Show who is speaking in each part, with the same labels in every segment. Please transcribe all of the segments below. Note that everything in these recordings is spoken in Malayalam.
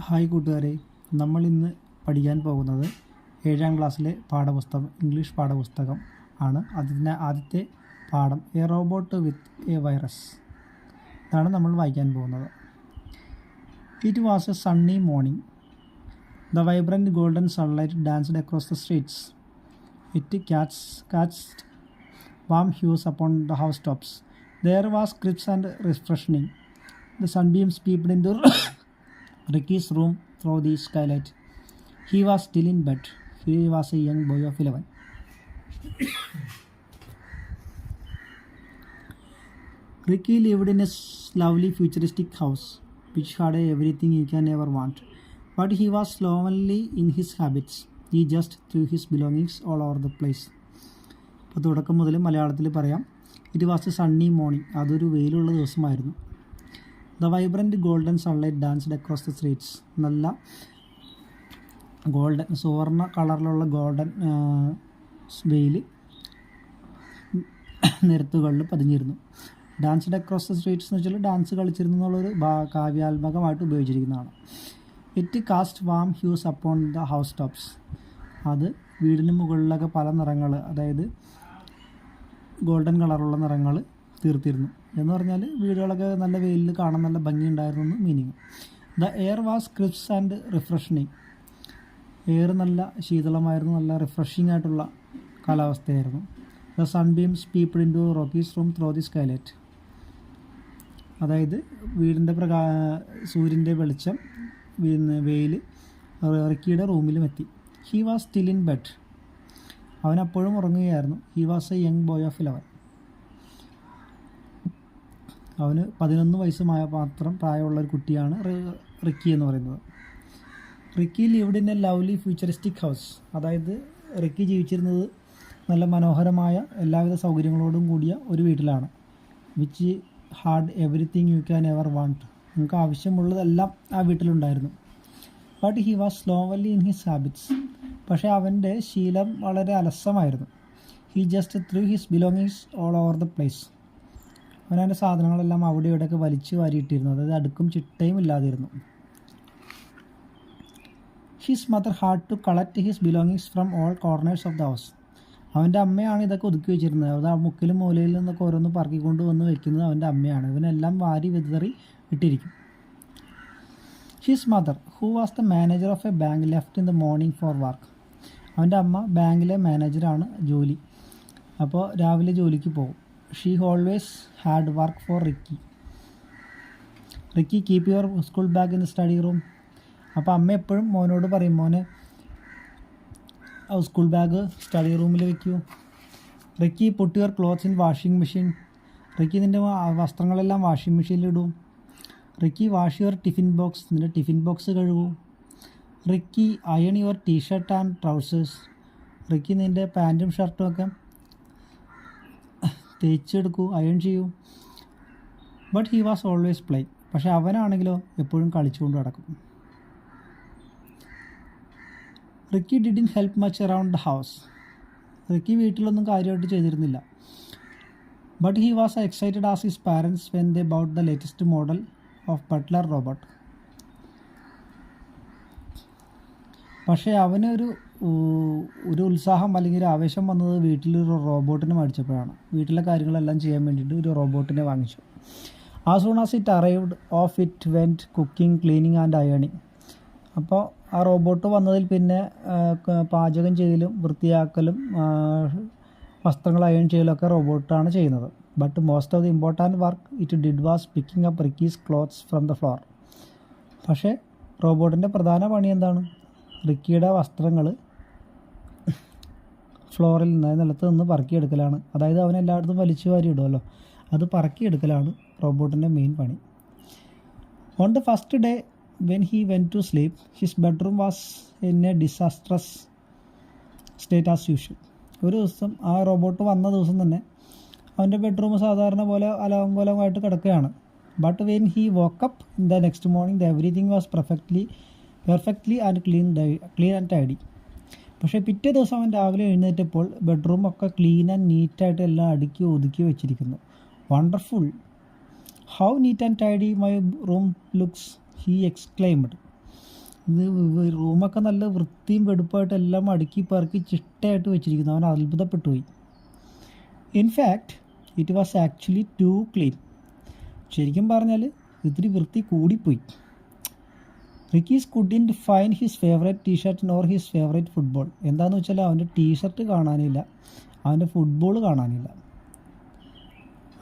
Speaker 1: ഹായ് കൂട്ടുകാരെ, നമ്മൾ ഇന്ന് പഠിക്കാൻ പോകുന്നത് 7ാം ക്ലാസ്സിലെ പാഠപുസ്തകം, ഇംഗ്ലീഷ് പാഠപുസ്തകം ആണ്. അതിൻ്റെ ആദ്യത്തെ പാഠം a robot with a virus ഇതാണ് നമ്മൾ വായിക്കാൻ പോകുന്നത്. It was a sunny morning. The vibrant golden sunlight danced across the streets. It cast warm hues upon the housetops. There was crisp and refreshing. The sunbeams peeped into Ricky's room through the skylight. He was still in bed. He was a young boy of 11. Ricky lived in a lovely futuristic house which had everything you can ever want. But he was slovenly in his habits. He just threw his belongings all over the place. അപ്പോൾ തുടക്കം മുതൽ മലയാളത്തിൽ പറയാം. It was a sunny morning. അതൊരു വെയിലുള്ള ദിവസമായിരുന്നു. The vibrant golden sunlight danced across the streets. നല്ല ഗോൾഡൻ സുവർണ്ണ കളറിലുള്ള ഗോൾഡൻ വെയിൽ നിരത്തുകളിൽ പതിഞ്ഞിരുന്നു. ഡാൻസ്ഡ് അക്രോസ് ദ സ്ട്രീറ്റ്സ് എന്ന് വെച്ചാൽ ഡാൻസ് കളിച്ചിരുന്നു എന്നുള്ളൊരു കാവ്യാത്മകമായിട്ട് ഉപയോഗിച്ചിരിക്കുന്നതാണ്. It cast warm hues upon the house tops. അത് വീടിന് മുകളിലൊക്കെ പല നിറങ്ങൾ, അതായത് ഗോൾഡൻ കളറുള്ള നിറങ്ങൾ തീർത്തിരുന്നു എന്ന് പറഞ്ഞാൽ വീടുകളൊക്കെ നല്ല വെയിലിൽ കാണാൻ നല്ല ഭംഗിയുണ്ടായിരുന്നു എന്ന് meaning. The air was crisp and refreshing. Air നല്ല ശീതളമായിരുന്നു, നല്ല റിഫ്രഷിംഗ് ആയിട്ടുള്ള കാലാവസ്ഥയായിരുന്നു. The sunbeams peeped into Ricky's room through the skylight. അതായത് വീടിൻ്റെ സൂര്യൻ്റെ വെളിച്ചം വെയിൽ റിക്കിയുടെ റൂമിലും എത്തി. He was still in bed. അവനപ്പോഴും ഉറങ്ങുകയായിരുന്നു. He was a young boy of 11. അവന് 11 വയസ്സ് മാത്രം പ്രായമുള്ള ഒരു കുട്ടിയാണ് റിക്കി എന്ന് പറയുന്നത്. Ricky lived in a lovely futuristic house. അതായത് റിക്കി ജീവിച്ചിരുന്നത് നല്ല മനോഹരമായ എല്ലാവിധ സൗകര്യങ്ങളോടും കൂടിയ ഒരു വീട്ടിലാണ്. Which had everything you can ever want. നമുക്ക് ആവശ്യമുള്ളതെല്ലാം ആ വീട്ടിലുണ്ടായിരുന്നു. But he was slovenly in his habits. പക്ഷേ അവൻ്റെ ശീലം വളരെ അലസമായിരുന്നു. He just threw his belongings all over the place. അവനവൻ്റെ സാധനങ്ങളെല്ലാം അവിടെ ഇവിടെയൊക്കെ വലിച്ചു വാരിയിട്ടിരുന്നു. അതായത് അടുക്കും ചിട്ടയും ഇല്ലാതിരുന്നു. His mother had to collect his belongings from all corners of the house. അവൻ്റെ അമ്മയാണ് ഇതൊക്കെ ഒതുക്കി വെച്ചിരുന്നത്. അത് ആ മുക്കിലും മൂലയിൽ നിന്നൊക്കെ ഓരോന്ന് പറക്കിക്കൊണ്ട് വന്ന് വയ്ക്കുന്നത് അവൻ്റെ അമ്മയാണ്. ഇവനെല്ലാം വാരി വിതറി ഇട്ടിരിക്കും. His mother, who was the manager of a bank, left in the morning for work. അവൻ്റെ അമ്മ ബാങ്കിലെ മാനേജറാണ്, ജോലി. അപ്പോൾ രാവിലെ ജോലിക്ക് പോകും. She always had work for Ricky. Ricky keep your school bag in the study room. അപ്പോൾ അമ്മ എപ്പോഴും മോനോട് പറയും, മോനെ സ്കൂൾ ബാഗ് സ്റ്റഡി റൂമിൽ വയ്ക്കൂ. Ricky put your clothes in washing machine. Ricky നിൻ്റെ വസ്ത്രങ്ങളെല്ലാം വാഷിംഗ് മെഷീനിലിടും. Ricky wash your tiffin box. നിൻ്റെ ടിഫിൻ ബോക്സ് കഴുകൂ. Ricky iron your T-shirt and trousers. Ricky നിൻ്റെ പാൻറ്റും ഷർട്ടും ഒക്കെ തേച്ചെടുക്കൂ, അയൺ ചെയ്യൂ. But he was always play. പക്ഷേ അവനാണെങ്കിലോ എപ്പോഴും കളിച്ചുകൊണ്ട് നടക്കും. Ricky didn't help much around the house. Ricky വീട്ടിലൊന്നും കാര്യമായിട്ട് ചെയ്തിരുന്നില്ല. But he was excited as his parents when they bout the latest model of butler robot. പക്ഷേ അവന് ഒരു ഉത്സാഹം അല്ലെങ്കിൽ ഒരു ആവേശം വന്നത് വീട്ടിലൊരു റോബോട്ടിനെ മേടിച്ചപ്പോഴാണ്. വീട്ടിലെ കാര്യങ്ങളെല്ലാം ചെയ്യാൻ വേണ്ടിയിട്ട് ഒരു റോബോട്ടിനെ വാങ്ങിച്ചു. As soon as it arrived off it went cooking, cleaning and അയണിങ്. അപ്പോൾ ആ റോബോട്ട് വന്നതിൽ പിന്നെ പാചകം ചെയ്യലും വൃത്തിയാക്കലും വസ്ത്രങ്ങൾ അയൺ ചെയ്യലൊക്കെ റോബോട്ടാണ് ചെയ്യുന്നത്. But most of the important work it did was picking up Ricky's clothes from the floor. പക്ഷേ റോബോട്ടിൻ്റെ പ്രധാന പണി എന്താണ്? റിക്കിയുടെ വസ്ത്രങ്ങൾ ഫ്ലോറിൽ നിന്ന്, നിലത്ത് നിന്ന് പറക്കിയെടുക്കലാണ്. അതായത് അവൻ എല്ലായിടത്തും വലിച്ചു വാരി ഇടുമല്ലോ, അത് പറക്കിയെടുക്കലാണ് റോബോട്ടിൻ്റെ മെയിൻ പണി. On the first day when he went to sleep, his bedroom was in a disastrous state as usual. ഒരു ദിവസം ആ റോബോട്ട് വന്ന ദിവസം തന്നെ അവൻ്റെ ബെഡ്റൂം സാധാരണ പോലെ അലങ്കോലമായിട്ട് കിടക്കുകയാണ്. But when he woke up in the next morning everything was perfectly and clean and tidy. പക്ഷേ പിറ്റേ ദിവസം അവൻ രാവിലെ എഴുന്നേറ്റപ്പോൾ ബെഡ്റൂമൊക്കെ ക്ലീൻ ആൻഡ് നീറ്റായിട്ട് എല്ലാം അടുക്കി ഒതുക്കി വെച്ചിരിക്കുന്നു. Wonderful, how neat and tidy my room looks, he exclaimed. ഇത് റൂമൊക്കെ നല്ല വൃത്തിയും വെടുപ്പായിട്ട് എല്ലാം അടുക്കി പെറുക്കി ചിട്ടയായിട്ട് വെച്ചിരിക്കുന്നു. അവൻ അത്ഭുതപ്പെട്ടു പോയി. In fact it was actually too clean. ശരിക്കും പറഞ്ഞാൽ ഇത്തിരി വൃത്തി കൂടിപ്പോയി. Ricky's couldn't find his favourite T shirt nor his favourite football. എന്താണെന്ന് വെച്ചാൽ അവൻ്റെ ടീഷർട്ട് കാണാനില്ല, അവൻ്റെ ഫുട്ബോൾ കാണാനില്ല.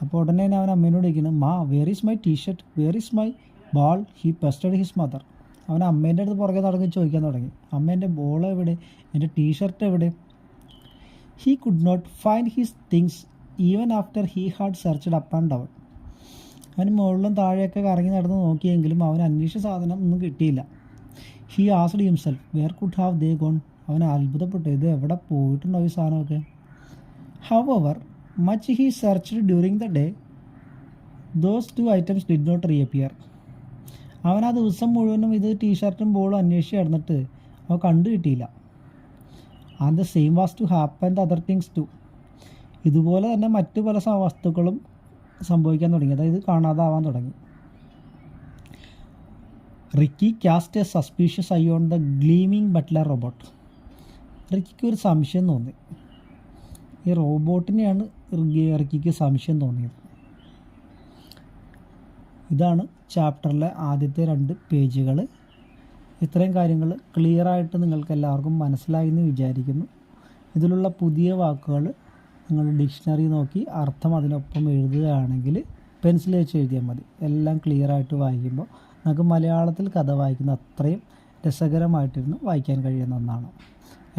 Speaker 1: അപ്പോൾ ഉടനെ തന്നെ അവൻ അമ്മേനോട് ചോദിക്കണം, ma where is my T-shirt, where is my ball. He pestered his mother. അവൻ അമ്മേൻ്റെ അടുത്ത് പുറകെ നടന്ന് ചോദിക്കാൻ തുടങ്ങി, അമ്മേൻ്റെ ബോൾ എവിടെ, എൻ്റെ ടീഷർട്ട് എവിടെ. He could not find his things even after he had searched up and down. അവന് മുകളിലും താഴെയൊക്കെ കറങ്ങി നടന്ന് നോക്കിയെങ്കിലും അവൻ അന്വേഷിച്ച സാധനം ഒന്നും കിട്ടിയില്ല. He asked himself where could have they gone. അവൻ അത്ഭുതപ്പെട്ടു, ഇത് എവിടെ പോയിട്ടുണ്ടോ ഈ സാധനമൊക്കെ. However much he searched during the day those two items did not reappear. അവൻ ആ ദിവസം മുഴുവനും ഇത് ടീഷർട്ടും ബോളും അന്വേഷിച്ച് കിടന്നിട്ട് അവ കണ്ടു കിട്ടിയില്ല. And the same was to happen the other things too. ഇതുപോലെ തന്നെ മറ്റു പല വസ്തുക്കളും സംഭവിക്കാൻ തുടങ്ങി, അതായത് കാണാതാവാൻ തുടങ്ങി. Ricky cast a suspicious eye on the gleaming butler robot. റിക്കിക്ക് ഒരു സംശയം തോന്നി. ഈ റോബോട്ടിനെയാണ് റിക്കിക്ക് സംശയം തോന്നിയത്. ഇതാണ് ചാപ്റ്ററിലെ ആദ്യത്തെ 2 പേജുകൾ. ഇത്രയും കാര്യങ്ങൾ ക്ലിയറായിട്ട് നിങ്ങൾക്ക് എല്ലാവർക്കും മനസ്സിലായി എന്ന് വിചാരിക്കുന്നു. ഇതിലുള്ള പുതിയ വാക്കുകൾ നിങ്ങൾ ഡിക്ഷണറി നോക്കി അർത്ഥം അതിനൊപ്പം എഴുതുകയാണെങ്കിൽ പെൻസിൽ വെച്ച് എഴുതിയാൽ മതി. എല്ലാം ക്ലിയറായിട്ട് വായിക്കുമ്പോൾ നമുക്ക് മലയാളത്തിൽ കഥ വായിക്കുന്ന അത്രയും രസകരമായിട്ടിരുന്ന് വായിക്കാൻ കഴിയുന്ന ഒന്നാണ്.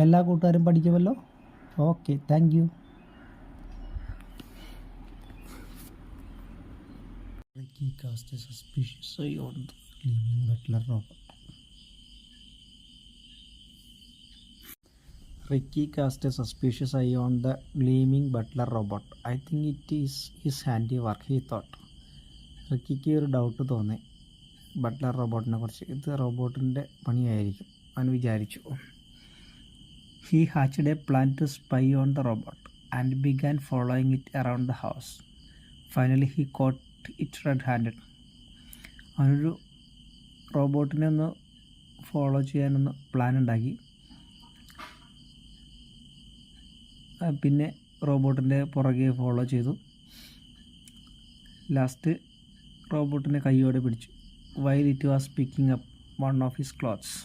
Speaker 1: എല്ലാ കൂട്ടുകാരും പഠിക്കുമല്ലോ. Okay, thank you. Ricky cast a suspicious eye on the gleaming butler robot. Ricky cast a suspicious eye on the gleaming butler robot. I think it is his handiwork, he thought. റിക്കിക്ക് ഒരു ഡൗട്ട് തോന്നി ബട്ട്ലർ റോബോട്ടിനെ കുറിച്ച്. ഇത് റോബോട്ടിൻ്റെ പണിയായിരിക്കും അവൻ വിചാരിച്ചു. He hatched a plan to spy on the robot and began following it around the house. Finally he caught it red handed. അവനൊരു റോബോട്ടിനെ ഒന്ന് ഫോളോ ചെയ്യാനൊന്ന് പ്ലാൻ ഉണ്ടാക്കി. പിന്നെ റോബോട്ടിൻ്റെ പുറകെ ഫോളോ ചെയ്തു. ലാസ്റ്റ് റോബോട്ടിനെ കൈയോടെ പിടിച്ചു. While it was picking up one of his clothes.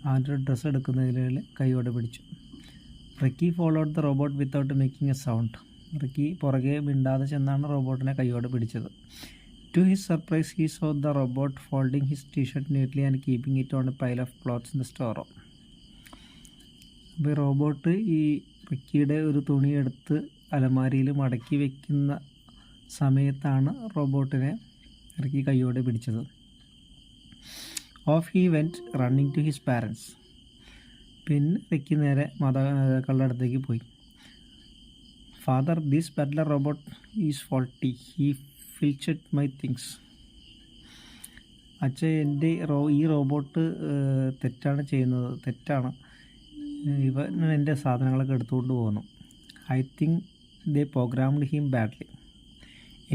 Speaker 1: അവൻ്റെ ഡ്രസ്സ് എടുക്കുന്നതിൽ കൈയോടെ പിടിച്ചു. Ricky followed the robot without making a sound. റിക്കി പുറകെ മിണ്ടാതെ ചെന്നാണ് റോബോട്ടിനെ കൈയോടെ പിടിച്ചത്. To his surprise he saw the robot folding his T shirt neatly and keeping it on a pile of clothes in the store room. അപ്പോൾ ഈ റോബോട്ട് ഈ റിക്കിയുടെ ഒരു തുണി എടുത്ത് അലമാരിയിൽ മടക്കി വയ്ക്കുന്ന സമയത്താണ് റോബോട്ടിനെ റിക്കി കൈയോടെ പിടിച്ചത്. Off he went running to his parents. പിന്നെ റിക്കി നേരെ മാതാക്കളുടെ അടുത്തേക്ക് പോയി. Father, this butler robot is faulty, he filched my things. അച്ഛൻ എൻ്റെ ഈ റോബോട്ട് തെറ്റാണ്. ഇവൻ എൻ്റെ സാധനങ്ങളൊക്കെ എടുത്തുകൊണ്ട് പോകുന്നു. I think they programmed him badly.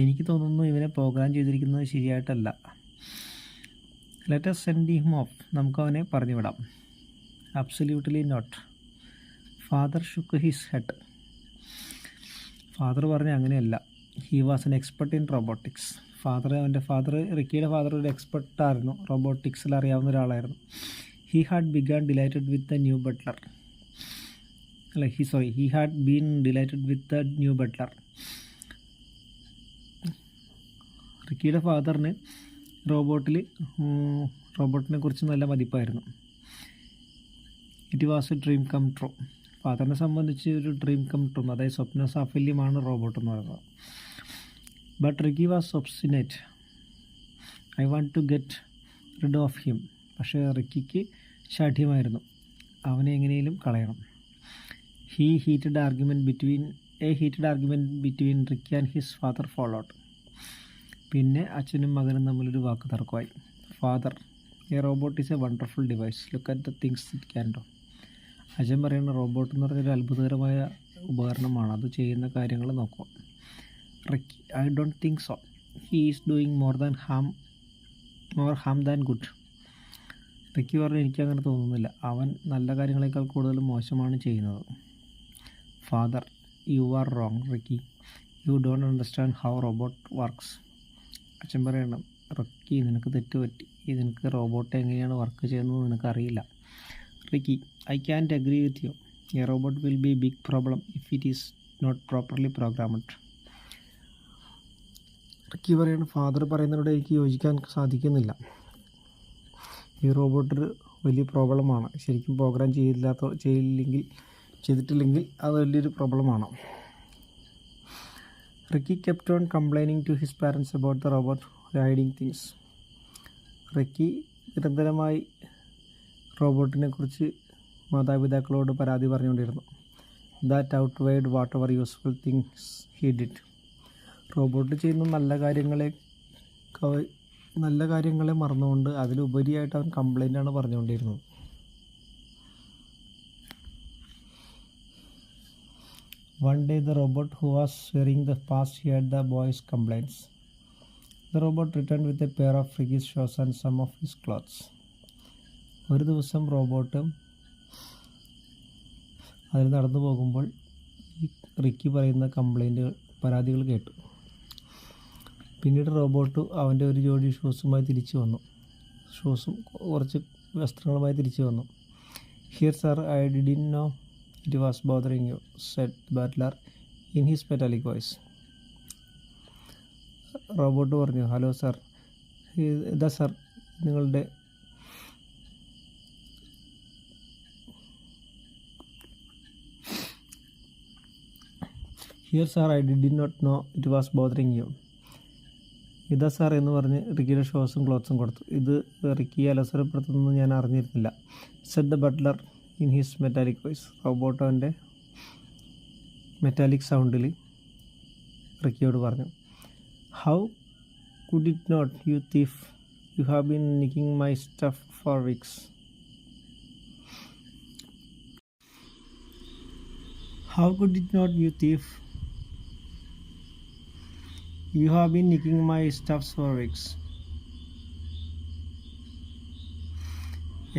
Speaker 1: എനിക്ക് തോന്നുന്നു ഇവനെ പ്രോഗ്രാം ചെയ്തിരിക്കുന്നത് ശരിയായിട്ടല്ല. Let us send him off. നമുക്ക് അവനെ പറഞ്ഞു വിടാം. Absolutely not. Father shook his head. Father പറഞ്ഞ അങ്ങനെയല്ല. He was an expert in robotics. റിക്കിയുടെ ഫാദർ ഒരു എക്സ്പെർട്ടായിരുന്നു, റോബോട്ടിക്സിൽ അറിയാവുന്ന ഒരാളായിരുന്നു. He had began delighted with the new butler. he had been delighted with the new butler. റിക്കിയുടെ ഫാദറിന് റോബോട്ടിനെ കുറിച്ച് നല്ല മതിപ്പായിരുന്നു. It was a dream come true. ഫാദറിനെ സംബന്ധിച്ച് ഒരു ഡ്രീം കം ട്രൂ, അതായത് സ്വപ്ന സാഫല്യമാണ് റോബോട്ട് എന്ന് പറയുന്നത്. But Ricky was obstinate. I want to get rid of him. പക്ഷേ റിക്കിക്ക് ശാഠ്യമായിരുന്നു, അവനെ എങ്ങനെയും കളയണം. A heated argument between Ricky and his father followed. പിന്നെ അച്ഛനും മകനും തമ്മിലൊരു വാക്ക് തർക്കമായി. Father, a robot is a wonderful device, look at the things it can do. അച്ഛൻ പറയുന്ന റോബോട്ട് എന്ന് പറഞ്ഞൊരു അത്ഭുതകരമായ ഉപകരണമാണ്, അത് ചെയ്യുന്ന കാര്യങ്ങൾ നോക്കുക. Ricky, I don't think so. He is doing more Ham than good. Ricky പറഞ്ഞു, എനിക്കങ്ങനെ തോന്നുന്നില്ല. അവൻ നല്ല കാര്യങ്ങളെക്കാൾ കൂടുതൽ മോശമാണ് ചെയ്യുന്നത്. Father, you are wrong Ricky. You don't understand how robot works. അച്ഛൻ പറയണം, റിക്കി നിനക്ക് തെറ്റുപറ്റി. നിനക്ക് റോബോട്ട് എങ്ങനെയാണ് വർക്ക് ചെയ്യുന്നത് നിനക്കറിയില്ല. Ricky, I can't agree with you. A robot will be big problem if it is not properly programmed. Ricky പറയണം, ഫാദർ പറയുന്നതിനോട് എനിക്ക് യോജിക്കാൻ സാധിക്കുന്നില്ല. ഈ റോബോട്ട് വലിയ പ്രോബ്ലമാണ്. ശരിക്കും പ്രോഗ്രാം ചെയ്തിട്ടില്ലെങ്കിൽ അത് വലിയൊരു പ്രോബ്ലമാണ്. Ricky kept on complaining to his parents about the robot hiding things. Ricky നിരന്തരമായി റോബോട്ടിനെ കുറിച്ച് മാതാപിതാക്കളോട് പരാതി പറഞ്ഞുകൊണ്ടിരുന്നു. That outweighed whatever useful things he did. Robot ചെയ്യുന്ന നല്ല കാര്യങ്ങളെ മറന്നുകൊണ്ട് അതിലുപരിയായിട്ട് അവൻ കംപ്ലൈൻ്റാണ് പറഞ്ഞുകൊണ്ടിരുന്നത്. One day the robot who was swearing the past heard the boy's complaints. The robot returned with a pair of Ricky's shoes and some of his clothes. ഒരു ദിവസം റോബോട്ട് അതിൽ നടന്നു പോകുമ്പോൾ ഈ റിക്കി പറയുന്ന പരാതികൾ കേട്ടു. പിന്നീട് റോബോട്ട് അവൻ്റെ ഒരു ജോഡി ഷൂസുമായി തിരിച്ചു വന്നു. കുറച്ച് വസ്ത്രങ്ങളുമായി തിരിച്ചു വന്നു. Here sir, I didn't know it was bothering you, said butler in his metallic voice. Robot പറഞ്ഞു, ഹലോ സർ, ഇതാ സർ നിങ്ങളുടെ here sir, I did not know it was bothering you. ഇതാ സാർ എന്ന് പറഞ്ഞ് റിക്കിയുടെ ഷോസും ക്ലോത്ത്സും കൊടുത്തു. ഇത് റിക്കിയെ അലസരപ്പെടുത്തുന്നത് ഞാൻ അറിഞ്ഞിരുന്നില്ല, said the butler in his metallic voice. Robot അവൻ്റെ മെറ്റാലിക് സൗണ്ടിൽ റിക്കിയോട് പറഞ്ഞു, how could it not, you thief, you have been nicking my stuff for weeks. How could it not, you thief, you have been nicking my stuffs for weeks.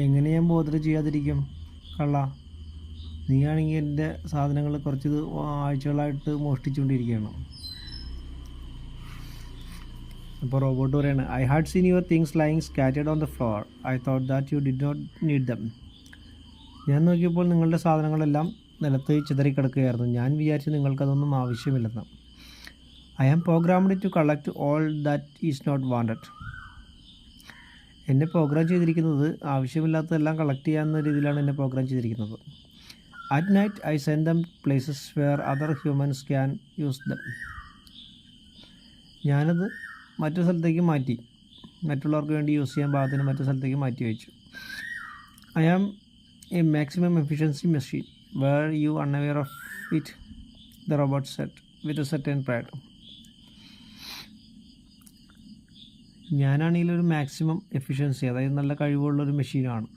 Speaker 1: എങ്ങനെ ഞാൻ ബോധന ചെയ്യാതിരിക്കും കള്ള, നീയാണെങ്കിൽ എൻ്റെ സാധനങ്ങൾ കുറച്ച് ആഴ്ചകളായിട്ട് മോഷ്ടിച്ചുകൊണ്ടിരിക്കുകയാണ്. അപ്പോൾ റോബോട്ട് പറയാണ്, I had seen your things lying scattered on the floor. I thought that you did not need them. ഞാൻ നോക്കിയപ്പോൾ നിങ്ങളുടെ സാധനങ്ങളെല്ലാം നിലത്ത് ചിതറിക്കിടക്കുകയായിരുന്നു. ഞാൻ വിചാരിച്ചു നിങ്ങൾക്കതൊന്നും ആവശ്യമില്ലെന്ന്. I am programmed to collect all that is not wanted. എന്നെ പ്രോഗ്രാം ചെയ്തിരിക്കുന്നത് ആവശ്യമില്ലാത്തതെല്ലാം കളക്ട് ചെയ്യാവുന്ന രീതിയിലാണ് എന്നെ പ്രോഗ്രാം ചെയ്തിരിക്കുന്നത്. At night I send them places where other humans can use them. ഞാനത് മറ്റു സ്ഥലത്തേക്ക് മാറ്റി, മറ്റുള്ളവർക്ക് വേണ്ടി യൂസ് ചെയ്യാൻ പാകത്തിന് മറ്റു സ്ഥലത്തേക്ക് മാറ്റി വെച്ചു. I am a maximum efficiency machine were you unaware of it, the robot said with a certain pride. ഞാനാണെങ്കിൽ ഒരു മാക്സിമം എഫിഷ്യൻസി, അതായത് നല്ല കഴിവുള്ളൊരു മെഷീനാണ്,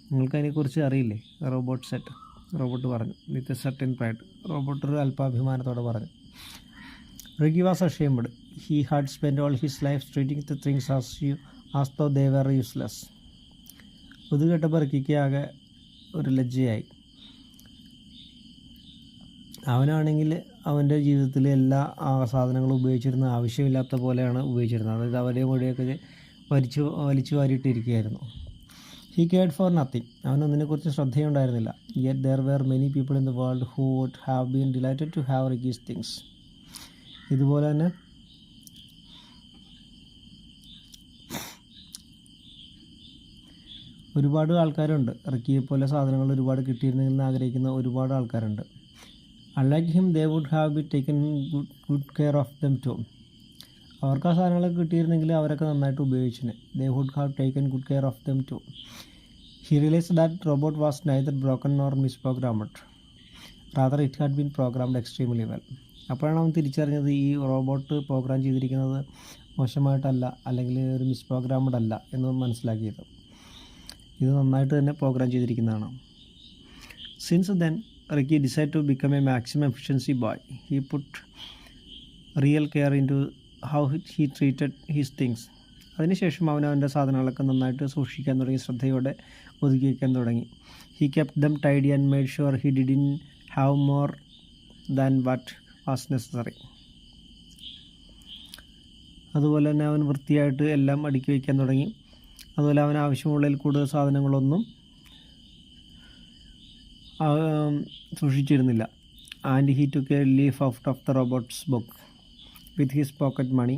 Speaker 1: നിങ്ങൾക്കതിനെക്കുറിച്ച് അറിയില്ലേ, റോബോട്ട് പറഞ്ഞു. With a certain pride, robot ഒരു അല്പാഭിമാനത്തോടെ പറഞ്ഞു. Ricky was ashamed. He had spend all his life treating the things as though they were useless. ഇത് കേട്ടപ്പോൾ റിക്കിക്ക് ആകെ ഒരു ലജ്ജയായി. അവനാണെങ്കിൽ അവൻ്റെ ജീവിതത്തിൽ എല്ലാ സാധനങ്ങളും ഉപയോഗിച്ചിരുന്ന ആവശ്യമില്ലാത്ത പോലെയാണ് ഉപയോഗിച്ചിരുന്നത്. അതായത് അവരെ വഴിയൊക്കെ വലിച്ചു വാരിയിട്ടിരിക്കുകയായിരുന്നു. He cared for nothing. അവനൊന്നിനെക്കുറിച്ച് ശ്രദ്ധയുണ്ടായിരുന്നില്ല. Yet there were many people in the world who would have been delighted to have Ricky's things. ഇതുപോലെ തന്നെ ഒരുപാട് ആൾക്കാരുണ്ട്. റിക്കിയെ പോലെ സാധനങ്ങൾ ഒരുപാട് കിട്ടിയിരുന്നെന്ന് ആഗ്രഹിക്കുന്ന ഒരുപാട് ആൾക്കാരുണ്ട്. Unlike him, they would have been taken good care of them too. അവർക്ക് ആ സാധനങ്ങളൊക്കെ കിട്ടിയിരുന്നെങ്കിൽ അവരൊക്കെ നന്നായിട്ട് ഉപയോഗിച്ചിന്. They would have taken good care of them too. He realized that robot was neither broken nor misprogrammed. Rather, it had been programmed extremely well. അപ്പോഴാണ് അവൻ തിരിച്ചറിഞ്ഞത് ഈ റോബോട്ട് പ്രോഗ്രാം ചെയ്തിരിക്കുന്നത് മോശമായിട്ടല്ല, അല്ലെങ്കിൽ ഒരു മിസ്പ്രോഗ്രാംഡ് അല്ല എന്ന് മനസ്സിലാക്കിയത്. ഇത് നന്നായിട്ട് തന്നെ programme ചെയ്തിരിക്കുന്നതാണ്. Since then, Ricky decided to become a maximum efficiency boy. He put real care into how he treated his things. അതിനുശേഷം അവൻ അവൻ്റെ സാധനങ്ങളൊക്കെ നന്നായിട്ട് സൂക്ഷിക്കാൻ തുടങ്ങി, ശ്രദ്ധയോടെ ഒതുക്കി വയ്ക്കാൻ തുടങ്ങി. He kept dum tidy and made sure he didn't have more than what was necessary. അതുപോലെ തന്നെ അവൻ വൃത്തിയായിട്ട് എല്ലാം അടുക്കി വയ്ക്കാൻ തുടങ്ങി. അതുപോലെ അവൻ ആവശ്യമുള്ളതിൽ കൂടുതൽ സാധനങ്ങളൊന്നും സൂക്ഷിച്ചിരുന്നില്ല. And he took a leaf out of the robot's book with his pocket money.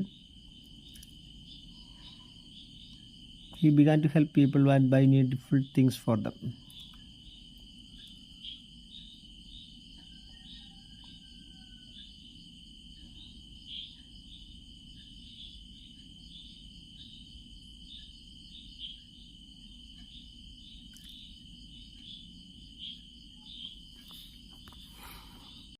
Speaker 1: He began to help people and buy needful things for them.